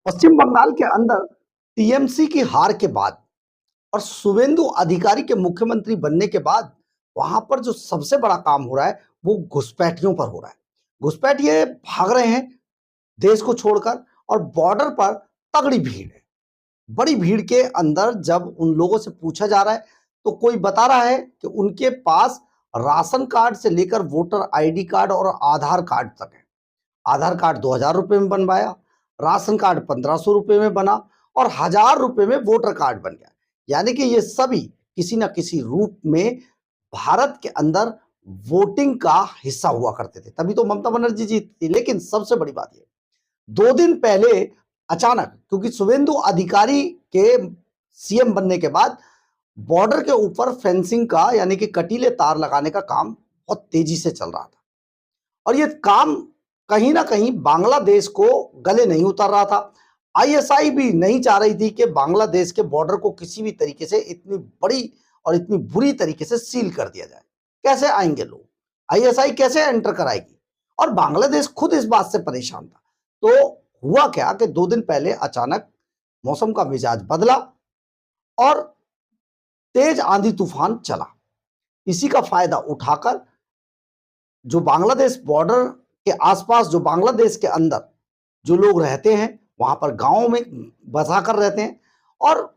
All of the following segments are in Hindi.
पश्चिम बंगाल के अंदर टीएमसी की हार के बाद और शुवेंदु अधिकारी के मुख्यमंत्री बनने के बाद वहां पर जो सबसे बड़ा काम हो रहा है वो घुसपैठियों पर हो रहा है। घुसपैठिए भाग रहे हैं देश को छोड़कर और बॉर्डर पर तगड़ी भीड़ है। बड़ी भीड़ के अंदर जब उन लोगों से पूछा जा रहा है तो कोई बता रहा है कि उनके पास राशन कार्ड से लेकर वोटर आईडी कार्ड और आधार कार्ड तक है। आधार कार्ड 2,000 रुपए में बनवाया, राशन कार्ड 1,500 रुपए में बना और 1,000 रुपए में वोटर कार्ड बन गया। यानी कि ये सभी किसी ना किसी रूप में भारत के अंदर वोटिंग का हिस्सा हुआ करते थे। तभी तो ममता बनर्जी जीती थी। लेकिन सबसे बड़ी बात ये, 2 दिन पहले अचानक, क्योंकि शुवेंदु अधिकारी के सीएम बनने के बाद बॉर्डर के ऊपर फेंसिंग का यानी कि कटीले तार लगाने का काम बहुत तेजी से चल रहा था और ये काम कहीं ना कहीं बांग्लादेश को गले नहीं उतर रहा था। आईएसआई भी नहीं चाह रही थी कि बांग्लादेश के बॉर्डर को किसी भी तरीके से इतनी बड़ी और इतनी बुरी तरीके से सील कर दिया जाए। कैसे आएंगे लोग, आईएसआई कैसे एंटर कराएगी, और बांग्लादेश खुद इस बात से परेशान था। तो हुआ क्या कि 2 दिन पहले अचानक मौसम का मिजाज बदला और तेज आंधी तूफान चला। इसी का फायदा उठाकर जो बांग्लादेश बॉर्डर के आसपास, जो बांग्लादेश के अंदर जो लोग रहते हैं, वहां पर गांवों में बसा कर रहते हैं, और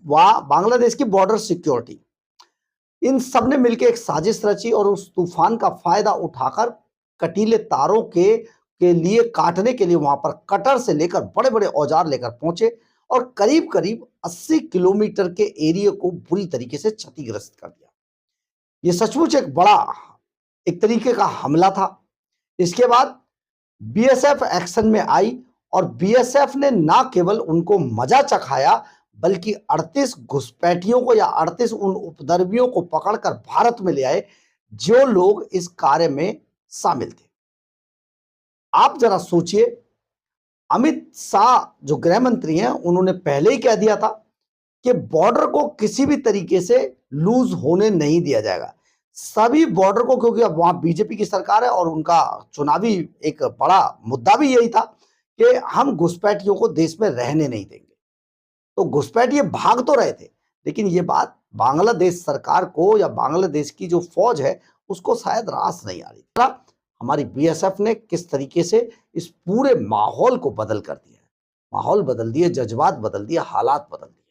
वहां बांग्लादेश की बॉर्डर सिक्योरिटी, इन सब ने मिलकर एक साजिश रची और उस तूफान का फायदा उठाकर कटीले तारों के लिए काटने के लिए वहां पर कटर से लेकर बड़े बड़े औजार लेकर पहुंचे और करीब करीब 80 किलोमीटर के एरिया को बुरी तरीके से क्षतिग्रस्त कर दिया। ये सचमुच एक बड़ा, एक तरीके का हमला था। इसके बाद बीएसएफ एक्शन में आई और बीएसएफ ने ना केवल उनको मजा चखाया बल्कि 38 घुसपैठियों को या 38 उन उपद्रवियों को पकड़कर भारत में ले आए जो लोग इस कार्य में शामिल थे। आप जरा सोचिए, अमित शाह जो गृह मंत्री हैं उन्होंने पहले ही कह दिया था कि बॉर्डर को किसी भी तरीके से लूज होने नहीं दिया जाएगा। सभी बॉर्डर को, क्योंकि अब वहां बीजेपी की सरकार है और उनका चुनावी एक बड़ा मुद्दा भी यही था कि हम घुसपैठियों को देश में रहने नहीं देंगे। तो घुसपैठिए भाग तो रहे थे, लेकिन ये बात बांग्लादेश सरकार को या बांग्लादेश की जो फौज है उसको शायद रास नहीं आ रही। हमारी बीएसएफ ने किस तरीके से इस पूरे माहौल को बदल कर दिया है, माहौल बदल दिए, जज्बात बदल दिए, हालात बदल दिए।